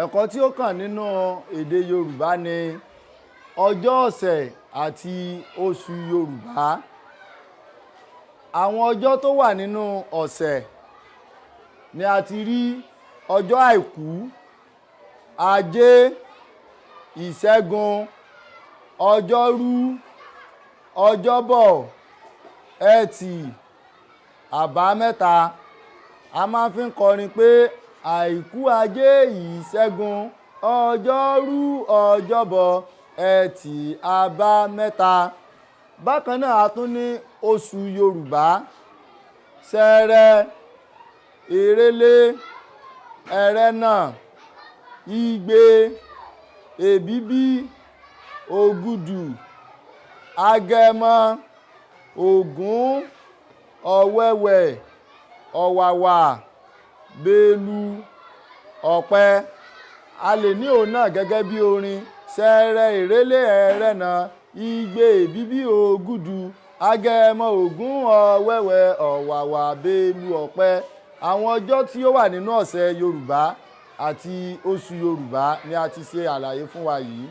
Ẹ̀kọ́ tí ó kàn nínú èdè Yorùbá ni ọjọ́ ọ̀sẹ̀ àti oṣù Yorùbá. Àwọn ọjọ́ tó wà nínú ọ̀sẹ̀ ni a ti rí ọjọ́ àìkú, ajé, ìṣẹ́gun, ọjọ́rú, ọjọ́bọ̀, ẹtì, àbámẹ́ta. A máa fi ń kọrin pé àìkú, ajé, ìṣẹ́gun, ọjọ́rú, ọjọ́bọ̀, ẹtì, àbámẹ́ta. Bákan náà a tún ní oṣù Yorùbá: ṣẹẹrẹ, èrèlé, ẹrẹ́nà, igbe, èbíbí, ògùdù, agẹmọ, ògún, ọ̀wẹwẹ̀, ọ̀wàwà, bélú, ọ̀pẹ. A lè ní òun náà gẹ́gẹ́ bí orin: ṣẹẹrẹ, èrèlé, ẹrẹ́nà, igbe, èbíbí, ògùdù, agẹmọ, ògún, ọ̀wẹwẹ̀, ọ̀wàwà, bélú, ọ̀pẹ. Àwọn ọjọ́ tí ó wà nínú ọ̀sẹ̀ Yorùbá àti oṣù Yorùbá ni a ti ṣe àlàyé fún wa yìí.